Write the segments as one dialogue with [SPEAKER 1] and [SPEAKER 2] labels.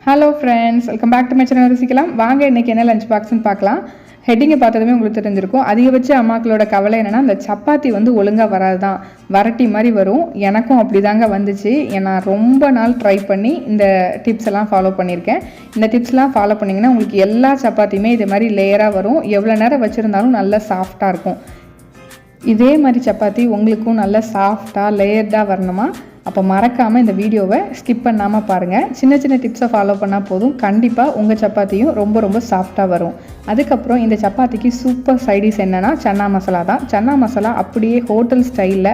[SPEAKER 1] Hello friends, welcome back to my channel ருசிக்கலாம். வாங்க இன்றைக்கி என்ன லஞ்ச் பாக்ஸ்ன்னு பார்க்கலாம். ஹெட்டிங்கை பார்த்ததுமே உங்களுக்கு தெரிஞ்சிருக்கும். அதிகபட்ச அம்மாக்களோட கவலை என்னென்னா, இந்த சப்பாத்தி வந்து ஒழுங்காக வராது தான், வரட்டி மாதிரி வரும். எனக்கும் அப்படி தாங்க வந்துச்சு. நான் ரொம்ப நாள் ட்ரை பண்ணி இந்த டிப்ஸ் எல்லாம் ஃபாலோ பண்ணியிருக்கேன். இந்த டிப்ஸ்லாம் ஃபாலோ பண்ணிங்கன்னா உங்களுக்கு எல்லா சப்பாத்தியுமே இது மாதிரி லேயராக வரும். எவ்வளோ நேரம் வச்சுருந்தாலும் நல்லா சாஃப்டாக இருக்கும். இதே மாதிரி சப்பாத்தி உங்களுக்கும் நல்லா சாஃப்டாக லேயர்டாக வரணுமா? அப்போ மறக்காமல் இந்த வீடியோவை ஸ்கிப் பண்ணாமல் பாருங்கள். சின்ன சின்ன டிப்ஸை ஃபாலோ பண்ணால் போதும், கண்டிப்பாக உங்கள் சப்பாத்தியும் ரொம்ப ரொம்ப சாஃப்டாக வரும். அதுக்கப்புறம் இந்த சப்பாத்திக்கு சூப்பர் சைடிஷ் என்னென்னா சன்னா மசாலா தான். சன்னா மசாலா அப்படியே ஹோட்டல் ஸ்டைலில்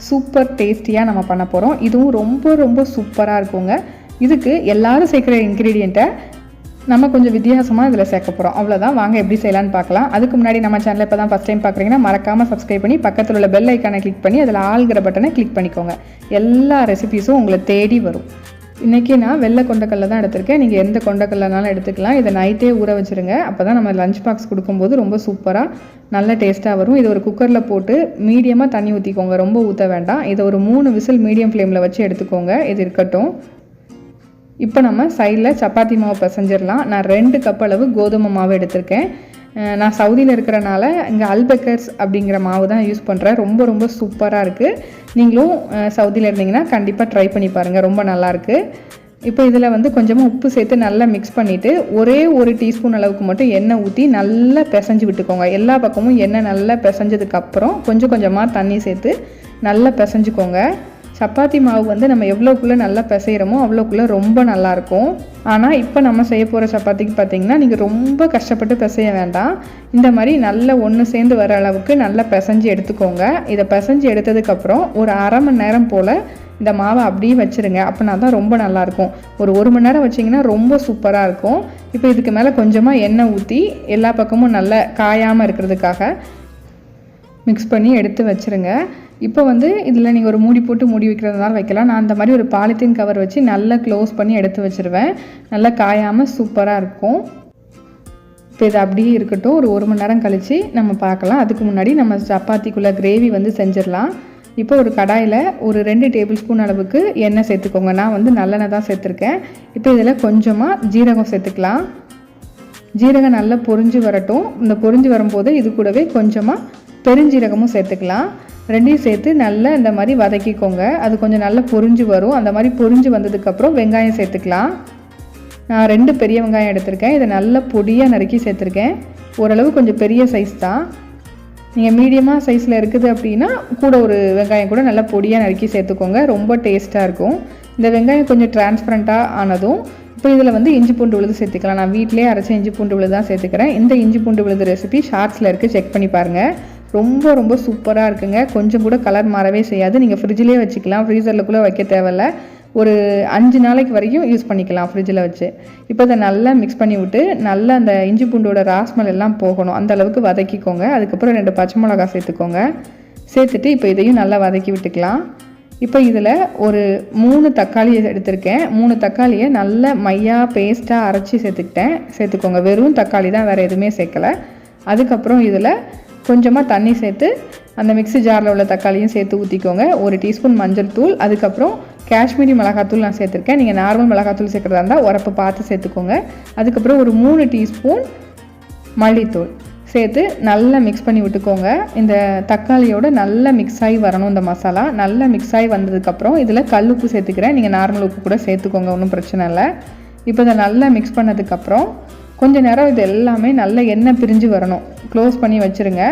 [SPEAKER 1] சூப்பர் டேஸ்டியாக நம்ம பண்ண போகிறோம். இதுவும் ரொம்ப ரொம்ப சூப்பராக இருக்குங்க. இதுக்கு எல்லோரும் சேர்க்குற இன்க்ரீடியண்ட்டை நம்ம கொஞ்சம் வித்தியாசமாக இதில் சேர்க்க போகிறோம். அவ்வளோதான். வாங்க எப்படி செய்யலான்னு பார்க்கலாம். அதுக்கு முன்னாடி நம்ம சேனலில் இப்போ தான் ஃபஸ்ட் டைம் பார்க்குறீங்கன்னா மறக்காமல் சப்ஸ்கிரைப் பண்ணி பக்கத்தில் உள்ள பெல் ஐக்கானை கிளிக் பண்ணி அதில் ஆள்கிற பட்டனை கிளிக் பண்ணிக்கோங்க. எல்லா ரெசிபீஸும் உங்களை தேடி வரும். இன்றைக்கி நான் வெள்ளை கொண்டக்கல்ல தான் எடுத்திருக்கேன். நீங்கள் எந்த கொண்டக்கல்லனாலும் எடுத்துக்கலாம். இதை நைட்டே ஊற வச்சுருங்க. அப்போ தான் நம்ம லஞ்ச் பாக்ஸ் கொடுக்கும்போது ரொம்ப சூப்பராக நல்ல டேஸ்ட்டாக வரும். இது ஒரு குக்கரில் போட்டு மீடியமாக தண்ணி ஊற்றிக்கோங்க, ரொம்ப ஊற்ற வேண்டாம். இதை ஒரு 3 விசில் மீடியம் ஃப்ளேமில் வச்சு எடுத்துக்கோங்க. இது இருக்கட்டும். இப்போ நம்ம சைடில் சப்பாத்தி மாவு பிசைஞ்சிடலாம். நான் 2 கப் அளவு கோதுமை மாவு எடுத்திருக்கேன். நான் சவுதியில் இருக்கிறனால இங்கே அல்பெக்கர்ஸ் அப்படிங்கிற மாவு தான் யூஸ் பண்ணுறேன். ரொம்ப ரொம்ப சூப்பராக இருக்குது. நீங்களும் சவுதியில் இருந்தீங்கன்னா கண்டிப்பாக ட்ரை பண்ணி பாருங்கள், ரொம்ப நல்லாயிருக்கு. இப்போ இதில் வந்து கொஞ்சமாக உப்பு சேர்த்து நல்லா மிக்ஸ் பண்ணிவிட்டு ஒரே 1 டீஸ்பூன் அளவுக்கு மட்டும் எண்ணெய் ஊற்றி நல்லா பிசைஞ்சு விட்டுக்கோங்க. எல்லா பக்கமும் எண்ணெய் நல்லா பிசைஞ்சதுக்கப்புறம் கொஞ்சம் கொஞ்சமாக தண்ணி சேர்த்து நல்லா பிசைஞ்சுக்கோங்க. சப்பாத்தி மாவு வந்து நம்ம எவ்வளோக்குள்ளே நல்லா பிசைகிறோமோ அவ்வளோக்குள்ளே ரொம்ப நல்லாயிருக்கும். ஆனால் இப்போ நம்ம செய்ய போகிற சப்பாத்திக்கு பார்த்திங்கன்னா நீங்கள் ரொம்ப கஷ்டப்பட்டு பிசைய வேண்டாம். இந்த மாதிரி நல்ல ஒன்று சேர்ந்து வர அளவுக்கு நல்லா பிசைஞ்சு எடுத்துக்கோங்க. இதை பிசைஞ்சு எடுத்ததுக்கப்புறம் ஒரு அரை மணி நேரம் போல் இந்த மாவை அப்படியே வச்சுருங்க. அப்படின்னா தான் ரொம்ப நல்லாயிருக்கும். ஒரு 1 மணி நேரம் வச்சிங்கன்னா ரொம்ப சூப்பராக இருக்கும். இப்போ இதுக்கு மேலே கொஞ்சமாக எண்ணெய் ஊற்றி எல்லா பக்கமும் நல்லா காயாமல் இருக்கிறதுக்காக மிக்ஸ் பண்ணி எடுத்து வச்சுருங்க. இப்போ வந்து இதில் நீங்கள் ஒரு மூடி போட்டு மூடி வைக்கிறதுனால வைக்கலாம். நான் அந்த மாதிரி ஒரு பாலித்தீன் கவர் வச்சு நல்லா க்ளோஸ் பண்ணி எடுத்து வச்சுருவேன். நல்லா காயாமல் சூப்பராக இருக்கும். இப்போ இது அப்படியே இருக்கட்டும். ஒரு 1 மணி நேரம் கழித்து நம்ம பார்க்கலாம். அதுக்கு முன்னாடி நம்ம சப்பாத்திக்குள்ளே கிரேவி வந்து செஞ்சிடலாம். இப்போ ஒரு கடாயில் ஒரு 2 டேபிள் ஸ்பூன் அளவுக்கு எண்ணெய் சேர்த்துக்கோங்க. நான் வந்து நல்லெண்ணெய் தான் சேர்த்துருக்கேன். இப்போ இதில் கொஞ்சமாக ஜீரகம் சேர்த்துக்கலாம். ஜீரகம் நல்லா பொரிஞ்சு வரட்டும். இந்த பொரிஞ்சு வரும்போது இது கூடவே கொஞ்சமாக பெருஞ்சீரகமும் சேர்த்துக்கலாம். 2ஐயும் சேர்த்து நல்லா இந்த மாதிரி வதக்கிக்கோங்க. அது கொஞ்சம் நல்லா பொரிஞ்சு வரும். அந்த மாதிரி பொரிஞ்சு வந்ததுக்கப்புறம் வெங்காயம் சேர்த்துக்கலாம். நான் 2 பெரிய வெங்காயம் எடுத்திருக்கேன். இதை நல்லா பொடியாக நறுக்கி சேர்த்துருக்கேன். ஓரளவு கொஞ்சம் பெரிய சைஸ் தான். நீங்கள் மீடியமாக சைஸில் இருக்குது அப்படின்னா கூட ஒரு வெங்காயம் கூட நல்லா பொடியாக நறுக்கி சேர்த்துக்கோங்க. ரொம்ப டேஸ்ட்டாக இருக்கும். இந்த வெங்காயம் கொஞ்சம் டிரான்ஸ்பரண்ட்டாக ஆனதும் இப்போ இதில் வந்து இஞ்சி பூண்டு விழுது சேர்த்துக்கலாம். நான் வீட்டிலே அரைச்ச இஞ்சி பூண்டு விழுது தான் சேர்த்துக்கிறேன். இந்த இஞ்சி பூண்டு விழுது ரெசிபி ஷார்ட்ஸில் இருக்குது, செக் பண்ணி பாருங்கள். ரொம்ப ரொம்ப சூப்பராக இருக்குங்க. கொஞ்சம் கூட கலர் மாறவே செய்யாது. நீங்கள் ஃப்ரிட்ஜிலே வச்சுக்கலாம், ஃப்ரீசரில் கூட வைக்க தேவையில்ல. ஒரு 5 நாளைக்கு வரைக்கும் யூஸ் பண்ணிக்கலாம் ஃப்ரிட்ஜில் வச்சு. இப்போ இதை நல்லா மிக்ஸ் பண்ணி விட்டு நல்லா அந்த இஞ்சி பூண்டோட ராஸ்மல் எல்லாம் போகணும், அந்த அளவுக்கு வதக்கிக்கோங்க. அதுக்கப்புறம் 2 பச்சை மிளகா சேர்த்துக்கோங்க. சேர்த்துட்டு இப்போ இதையும் நல்லா வதக்கி விட்டுக்கலாம். இப்போ இதில் ஒரு 3 தக்காளி எடுத்திருக்கேன். 3 தக்காளியை நல்லா மையாக பேஸ்ட்டாக அரைச்சி சேர்த்துக்கோங்க. வெறும் தக்காளி தான், வேறு எதுவுமே சேர்க்கலை. அதுக்கப்புறம் இதில் கொஞ்சமாக தண்ணி சேர்த்து அந்த மிக்ஸி ஜாரில் உள்ள தக்காளியும் சேர்த்து ஊற்றிக்கோங்க. 1 டீஸ்பூன் மஞ்சள் தூள், அதுக்கப்புறம் காஷ்மீரி மிளகாத்தூள் நான் சேர்த்துருக்கேன். நீங்கள் நார்மல் மிளகாத்தூள் சேர்க்குறதா இருந்தால் உரப்பு பார்த்து சேர்த்துக்கோங்க. அதுக்கப்புறம் ஒரு 3 டீஸ்பூன் மல்லித்தூள் சேர்த்து நல்லா மிக்ஸ் பண்ணி விட்டுக்கோங்க. இந்த தக்காளியோட நல்லா மிக்ஸ் ஆகி வரணும் இந்த மசாலா. நல்லா மிக்ஸ் ஆகி வந்ததுக்கப்புறம் இதில் கல் உப்பு சேர்த்துக்கிறேன். நீங்கள் நார்மல் உப்பு கூட சேர்த்துக்கோங்க, ஒன்றும் பிரச்சனை இல்லை. இப்போ இதை நல்லா மிக்ஸ் பண்ணதுக்கப்புறம் கொஞ்சம் நேரம் இது எல்லாமே நல்லா எண்ணெய் பிரிஞ்சு வரணும். க்ளோஸ் பண்ணி வச்சுருங்க.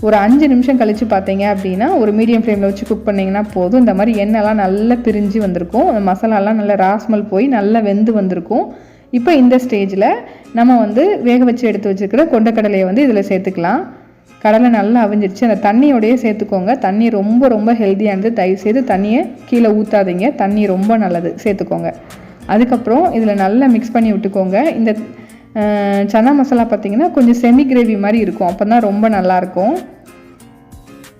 [SPEAKER 1] ஒரு 5 நிமிஷம் கழித்து பார்த்தீங்க அப்படின்னா ஒரு மீடியம் ஃப்ளேமில் வச்சு குக் பண்ணிங்கன்னா போதும். இந்த மாதிரி எண்ணெய்லாம் நல்லா பிரிஞ்சு வந்திருக்கும். அந்த மசாலாலாம் நல்லா ராஸ்மல் போய் நல்லா வெந்து வந்திருக்கும். இப்போ இந்த ஸ்டேஜில் நம்ம வந்து வேக வச்சு எடுத்து வச்சுருக்கிற கொண்டக்கடலையை வந்து இதில் சேர்த்துக்கலாம். கடலை நல்லா அவிஞ்சிருச்சு. அந்த தண்ணியோடையே சேர்த்துக்கோங்க. தண்ணி ரொம்ப ரொம்ப ஹெல்த்தியானது. தயவுசெய்து தண்ணியை கீழே ஊற்றாதீங்க. தண்ணி ரொம்ப நல்லது, சேர்த்துக்கோங்க. அதுக்கப்புறம் இதில் நல்லா மிக்ஸ் பண்ணி விட்டுக்கோங்க. இந்த சன்னா மசாலா பார்த்திங்கன்னா கொஞ்சம் செமி கிரேவி மாதிரி இருக்கும், அப்போ தான் ரொம்ப நல்லாயிருக்கும்.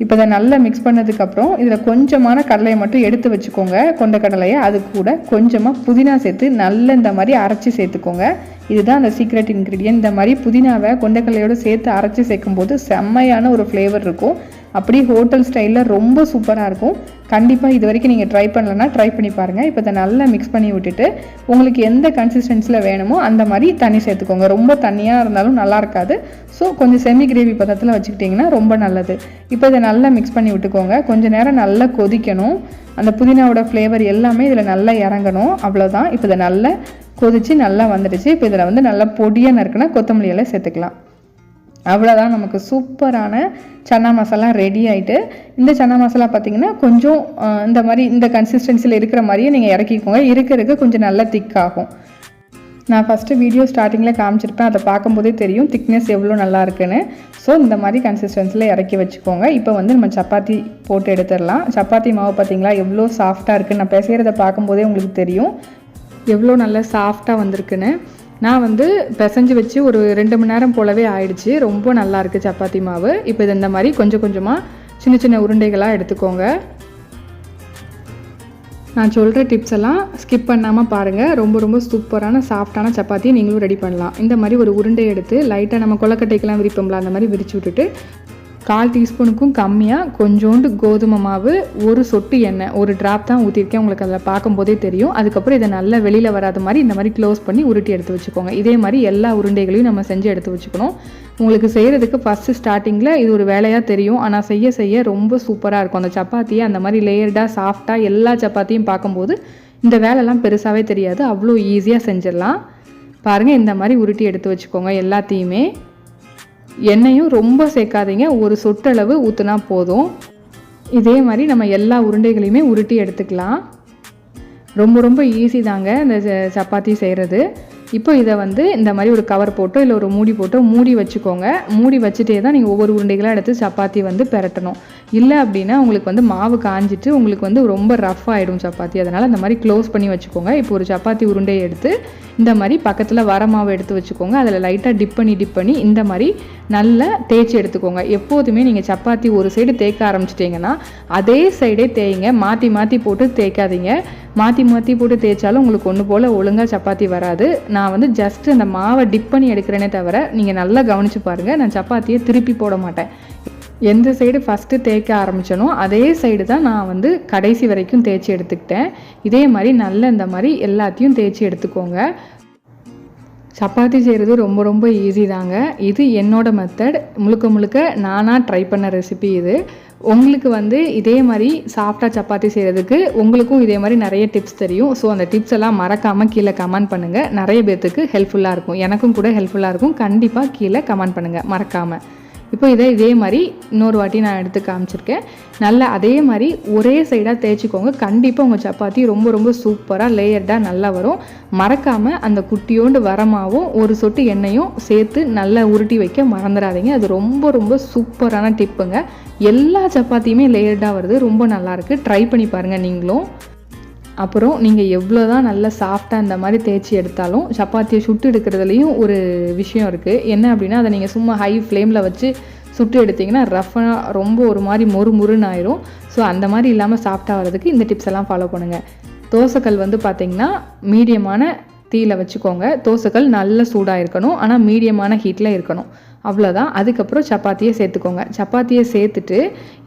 [SPEAKER 1] இப்போ இதை நல்லா மிக்ஸ் பண்ணதுக்கப்புறம் இதில் கொஞ்சமான கடலையை மட்டும் எடுத்து வச்சுக்கோங்க, கொண்டக்கடலையை. அது கூட கொஞ்சமாக புதினா சேர்த்து நல்லா இந்த மாதிரி அரைச்சி சேர்த்துக்கோங்க. இதுதான் அந்த சீக்ரெட் இன்க்ரீடியன்ட். இந்த மாதிரி புதினாவை கொண்டக்கடலையோடு சேர்த்து அரைச்சி சேர்க்கும்போது செம்மையான ஒரு ஃப்ளேவர் இருக்கும். அப்படி ஹோட்டல் ஸ்டைலில் ரொம்ப சூப்பராக இருக்கும். கண்டிப்பாக இது வரைக்கும் நீங்கள் ட்ரை பண்ணலன்னா ட்ரை பண்ணி பாருங்கள். இப்போ இதை நல்லா மிக்ஸ் பண்ணி விட்டுட்டு உங்களுக்கு எந்த கன்சிஸ்டன்சியில் வேணுமோ அந்த மாதிரி தண்ணி சேர்த்துக்கோங்க. ரொம்ப தண்ணியாக இருந்தாலும் நல்லா இருக்காது. ஸோ கொஞ்சம் செமி கிரேவி பதத்தில் வச்சுக்கிட்டிங்கன்னா ரொம்ப நல்லது. இப்போ இதை நல்லா மிக்ஸ் பண்ணி விட்டுக்கோங்க. கொஞ்சம் நேரம் நல்லா கொதிக்கணும். அந்த புதினாவோட ஃப்ளேவர் எல்லாமே இதில் நல்லா இறங்கணும். அவ்வளோதான். இப்போ இதை நல்லா கொதித்து நல்லா வந்துடுச்சு. இப்போ இதில் வந்து நல்லா பொடியாக நறுக்குனா கொத்தமல்லி எல்லாம் சேர்த்துக்கலாம். அவ்வளோதான், நமக்கு சூப்பரான சன்னா மசாலா ரெடி ஆகிட்டு. இந்த சன்னா மசாலா பார்த்திங்கன்னா கொஞ்சம் இந்த மாதிரி இந்த கன்சிஸ்டன்சியில் இருக்கிற மாதிரியே நீங்கள் இறக்கிக்கோங்க. இருக்க கொஞ்சம் நல்லா திக்காகும். நான் ஃபஸ்ட்டு வீடியோ ஸ்டார்டிங்கில் காமிச்சிருப்பேன், அதை பார்க்கும்போதே தெரியும் திக்னஸ் எவ்வளோ நல்லா இருக்குன்னு. ஸோ இந்த மாதிரி கன்சிஸ்டன்சியில் இறக்கி வச்சுக்கோங்க. இப்போ வந்து நம்ம சப்பாத்தி போட்டு எடுத்துடலாம். சப்பாத்தி மாவு பார்த்திங்களா எவ்வளோ சாஃப்டாக இருக்குன்னு நான் பேசுகிறத பார்க்கும்போதே உங்களுக்கு தெரியும் எவ்வளோ நல்லா சாஃப்டாக வந்திருக்குன்னு. நான் வந்து பிசைஞ்சு வச்சு ஒரு 2 மணி நேரம் போலவே ஆயிடுச்சு. ரொம்ப நல்லா இருக்குது சப்பாத்தி மாவு. இப்போ இது இந்த மாதிரி கொஞ்சம் கொஞ்சமாக சின்ன சின்ன உருண்டைகளாக எடுத்துக்கோங்க. நான் சொல்கிற டிப்ஸ் எல்லாம் ஸ்கிப் பண்ணாமல் பாருங்கள். ரொம்ப சூப்பரான சாஃப்டான சப்பாத்தியை நீங்களும் ரெடி பண்ணலாம். இந்த மாதிரி ஒரு உருண்டை எடுத்து லைட்டாக நம்ம கொலக்கட்டைக்கெல்லாம் விரிப்போம்ல அந்த மாதிரி விரிச்சு விட்டுட்டு 1/4 டீஸ்பூனுக்கும் கம்மியாக கொஞ்சோண்டு கோதுமை மாவு, ஒரு சொட்டு எண்ணெய், ஒரு ட்ராப் தான் ஊற்றிருக்கேன். உங்களுக்கு அதில் பார்க்கும்போதே தெரியும். அதுக்கப்புறம் இதை நல்லா வெளியில் வராத மாதிரி இந்த மாதிரி க்ளோஸ் பண்ணி உருட்டி எடுத்து வச்சுக்கோங்க. இதே மாதிரி எல்லா உருண்டைகளையும் நம்ம செஞ்சு எடுத்து வச்சுக்கணும். உங்களுக்கு செய்கிறதுக்கு ஃபஸ்ட்டு ஸ்டார்டிங்கில் இது ஒரு வேலையாக தெரியும். ஆனால் செய்ய செய்ய ரொம்ப சூப்பராக இருக்கும். அந்த சப்பாத்தியை அந்த மாதிரி லேயர்டாக சாஃப்டாக எல்லா சப்பாத்தியும் பார்க்கும்போது இந்த வேலைலாம் பெருசாகவே தெரியாது. அவ்வளோ ஈஸியாக செஞ்சிடலாம். பாருங்கள், இந்த மாதிரி உருட்டி எடுத்து வச்சுக்கோங்க எல்லாத்தையுமே. எண்ணெயும் ரொம்ப சேர்க்காதீங்க, ஒரு சொட்டளவு ஊற்றினா போதும். இதே மாதிரி நம்ம எல்லா உருண்டைகளையுமே உருட்டி எடுத்துக்கலாம். ரொம்ப ஈஸி தாங்க இந்த சப்பாத்தி செய்கிறது. இப்போ இதை வந்து இந்த மாதிரி ஒரு கவர் போட்டோ இல்லை ஒரு மூடி போட்டோ மூடி வச்சுக்கோங்க. மூடி வச்சுட்டே தான் நீங்கள் ஒவ்வொரு உருண்டைகளாக எடுத்து சப்பாத்தி வந்து பெரட்டணும். இல்லை அப்படின்னா உங்களுக்கு வந்து மாவு காஞ்சிட்டு உங்களுக்கு வந்து ரொம்ப ரஃப் ஆகிடும் சப்பாத்தி. அதனால் இந்த மாதிரி க்ளோஸ் பண்ணி வச்சுக்கோங்க. இப்போ ஒரு சப்பாத்தி உருண்டையை எடுத்து இந்த மாதிரி பக்கத்தில் வர மாவு எடுத்து வச்சுக்கோங்க. அதில் லைட்டாக டிப் பண்ணி இந்த மாதிரி நல்லா தேய்ச்சி எடுத்துக்கோங்க. எப்போதுமே நீங்கள் சப்பாத்தி ஒரு சைடு தேய்க்க ஆரம்பிச்சிட்டிங்கன்னா அதே சைடே தேய்ங்க. மாற்றி போட்டு தேய்க்காதீங்க. மாற்றி போட்டு தேய்ச்சாலும் உங்களுக்கு ஒன்று போல் ஒழுங்காக சப்பாத்தி வராது. நான் வந்து ஜஸ்ட் அந்த மாவை டிப் பண்ணி எடுக்கிறேனே தவிர நீங்கள் நல்லா கவனித்து பாருங்கள், நான் சப்பாத்தியை திருப்பி போட மாட்டேன். எந்த சைடு ஃபஸ்ட்டு தேய்க்க ஆரம்பிச்சனோ அதே சைடு தான் நான் வந்து கடைசி வரைக்கும் தேய்ச்சி எடுத்துக்கிட்டேன். இதே மாதிரி நல்ல இந்த மாதிரி எல்லாத்தையும் தேய்ச்சி எடுத்துக்கோங்க. சப்பாத்தி செய்கிறது ரொம்ப ஈஸி தாங்க. இது என்னோட மெத்தட், முழுக்க நானாக ட்ரை பண்ண ரெசிபி இது. உங்களுக்கு வந்து இதே மாதிரி சாஃப்டாக சப்பாத்தி செய்கிறதுக்கு உங்களுக்கும் இதே மாதிரி நிறைய டிப்ஸ் தெரியும். ஸோ அந்த டிப்ஸ் எல்லாம் மறக்காமல் கீழே கமெண்ட் பண்ணுங்கள். நிறைய பேர்த்துக்கு ஹெல்ப்ஃபுல்லாக இருக்கும், எனக்கும் கூட ஹெல்ப்ஃபுல்லாக இருக்கும். கண்டிப்பாக கீழே கமெண்ட் பண்ணுங்கள் மறக்காமல். இப்போ இதே மாதிரி இன்னொரு வாட்டி நான் எடுத்து காமிச்சிருக்கேன். நல்லா அதே மாதிரி ஒரே சைடாக தேய்ச்சிக்கோங்க. கண்டிப்பாக உங்கள் சப்பாத்தி ரொம்ப சூப்பராக லேயர்டாக நல்லா வரும். மறக்காமல் அந்த குட்டியோண்டு வரமாவும் ஒரு சொட்டு எண்ணெயும் சேர்த்து நல்லா உருட்டி வைக்க மறந்துடாதீங்க. அது ரொம்ப சூப்பரான டிப்புங்க. எல்லா சப்பாத்தியுமே லேயர்டாக வருது, ரொம்ப நல்லாயிருக்கு. ட்ரை பண்ணி பாருங்கள் நீங்களும். அப்புறம் நீங்கள் எவ்வளோ தான் நல்லா சாஃப்டாக இந்த மாதிரி தேய்ச்சி எடுத்தாலும் சப்பாத்தியை சுட்டு எடுக்கிறதுலையும் ஒரு விஷயம் இருக்குது. என்ன அப்படின்னா, அதை நீங்கள் சும்மா ஹை ஃப்ளேமில் வச்சு சுட்டு எடுத்திங்கன்னா ரஃபாக ரொம்ப ஒரு மாதிரி மொறுன்னு ஆயிரும். ஸோ அந்த மாதிரி இல்லாமல் சாஃப்டாக வர்றதுக்கு இந்த டிப்ஸ் எல்லாம் ஃபாலோ பண்ணுங்கள். தோசைக்கல் வந்து பார்த்திங்கன்னா மீடியமான தீயில் வச்சுக்கோங்க. தோசைக்கல் நல்ல சூடாக இருக்கணும், ஆனால் மீடியமான ஹீட்டில் இருக்கணும். அவ்வளோதான். அதுக்கப்புறம் சப்பாத்தியை சேர்த்துக்கோங்க. சப்பாத்தியை சேர்த்துட்டு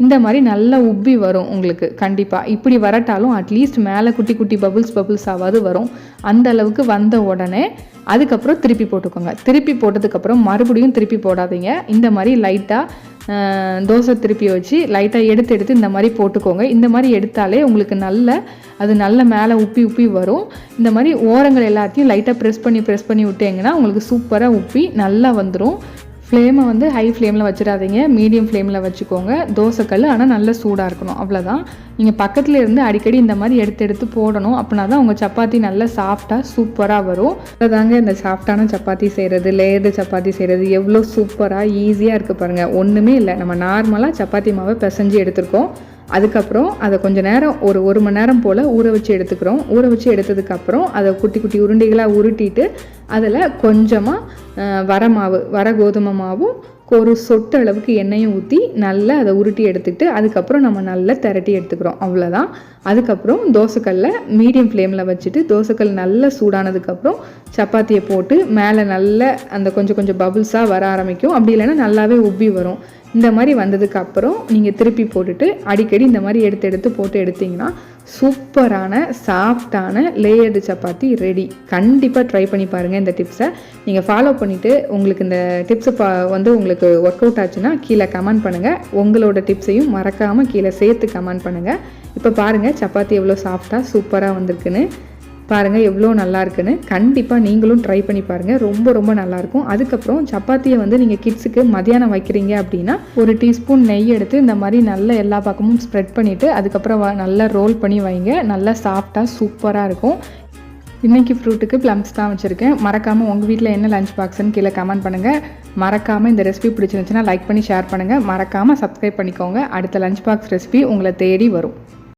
[SPEAKER 1] இந்த மாதிரி நல்லா உப்பி வரும் உங்களுக்கு. கண்டிப்பாக இப்படி வரட்டாலும் அட்லீஸ்ட் மேலே குட்டி பபுள்ஸ் ஆகாது வரும். அந்த அளவுக்கு வந்த உடனே அதுக்கப்புறம் திருப்பி போட்டுக்கோங்க. திருப்பி போட்டதுக்கப்புறம் மறுபடியும் திருப்பி போடாதீங்க. இந்த மாதிரி லைட்டாக தோசை திருப்பி வச்சு லைட்டாக எடுத்து இந்த மாதிரி போட்டுக்கோங்க. இந்த மாதிரி எடுத்தாலே உங்களுக்கு அது நல்ல மேலே உப்பி வரும். இந்த மாதிரி ஓரங்கள் எல்லாத்தையும் லைட்டாக ப்ரெஸ் பண்ணி விட்டீங்கன்னா உங்களுக்கு சூப்பராக உப்பி நல்லா வந்துடும். ஃப்ளேமை வந்து ஹை ஃப்ளேமில் வச்சிடாதீங்க, மீடியம் ஃப்ளேமில் வச்சுக்கோங்க. தோசைக்கல் ஆனால் நல்ல சூடாக இருக்கணும். அவ்வளோதான். நீங்கள் பக்கத்தில் இருந்து அடிக்கடி இந்த மாதிரி எடுத்து போடணும். அப்படின்னா தான் உங்கள் சப்பாத்தி நல்லா சாஃப்டாக சூப்பராக வரும். அதாங்க இந்த சாஃப்டான சப்பாத்தி செய்கிறது, லேயர்டு சப்பாத்தி செய்கிறது எவ்வளோ சூப்பராக ஈஸியாக இருக்குது பாருங்கள். ஒன்றுமே இல்லை, நம்ம நார்மலாக சப்பாத்தி மாவை பிசைஞ்சு எடுத்துருக்கோம். அதுக்கப்புறம் அதை கொஞ்சம் நேரம் ஒரு மணி நேரம் போல் ஊற வச்சு எடுத்துக்கிறோம். ஊற வச்சு எடுத்ததுக்கப்புறம் அதை குட்டி உருண்டைகளாக உருட்டிட்டு அதில் கொஞ்சமாக வர கோதுமை மாவும் ஒரு சொட்டு அளவுக்கு எண்ணெயும் ஊற்றி நல்லா அதை உருட்டி எடுத்துக்கிட்டு அதுக்கப்புறம் நம்ம நல்லா திரட்டி எடுத்துக்கிறோம். அவ்வளோதான். அதுக்கப்புறம் தோசைக்கல்லை மீடியம் ஃப்ளேமில் வச்சுட்டு தோசைக்கல் நல்லா சூடானதுக்கப்புறம் சப்பாத்தியை போட்டு மேலே நல்லா அந்த கொஞ்சம் கொஞ்சம் பபுள்ஸாக வர ஆரம்பிக்கும். அப்படி இல்லைன்னா நல்லாவே உப்பி வரும். இந்த மாதிரி வந்ததுக்கப்புறம் நீங்கள் திருப்பி போட்டுட்டு அடிக்கடி இந்த மாதிரி எடுத்து போட்டு எடுத்திங்கன்னா சூப்பரான சாஃப்டான லேயர்டு சப்பாத்தி ரெடி. கண்டிப்பாக ட்ரை பண்ணி பாருங்கள். இந்த டிப்ஸை நீங்கள் ஃபாலோ பண்ணிவிட்டு உங்களுக்கு இந்த டிப்ஸு வந்து உங்களுக்கு ஒர்க் அவுட் ஆச்சுன்னா கீழே கமெண்ட் பண்ணுங்கள். உங்களோட டிப்ஸையும் மறக்காமல் கீழே சேர்த்து கமெண்ட் பண்ணுங்கள். இப்போ பாருங்கள் சப்பாத்தி எவ்வளோ சாஃப்டாக சூப்பராக வந்திருக்குன்னு. பாருங்கள் எவ்வளோ நல்லா இருக்குன்னு. கண்டிப்பாக நீங்களும் ட்ரை பண்ணி பாருங்கள். ரொம்ப ரொம்ப நல்லாயிருக்கும். அதுக்கப்புறம் சப்பாத்தியை வந்து நீங்கள் கிட்ஸுக்கு மதியானம் வைக்கிறீங்க அப்படின்னா ஒரு டீஸ்பூன் நெய் எடுத்து இந்த மாதிரி நல்லா எல்லா பக்கமும் ஸ்ப்ரெட் பண்ணிவிட்டு அதுக்கப்புறம் நல்லா ரோல் பண்ணி வைங்க. நல்லா சாஃப்டாக சூப்பராக இருக்கும். இன்றைக்கி ஃப்ரூட்டுக்கு ப்ளம்ஸ் தான் வச்சுருக்கேன். மறக்காமல் உங்கள் வீட்டில் என்ன லஞ்ச் பாக்ஸ்ன்னு கீழே கமெண்ட் பண்ணுங்கள். மறக்காமல் இந்த ரெசிபி பிடிச்சிருந்துச்சுன்னா லைக் பண்ணி ஷேர் பண்ணுங்கள். மறக்காமல் சப்ஸ்கிரைப் பண்ணிக்கோங்க. அடுத்த லஞ்ச் பாக்ஸ் ரெசிபி உங்களை தேடி வரும்.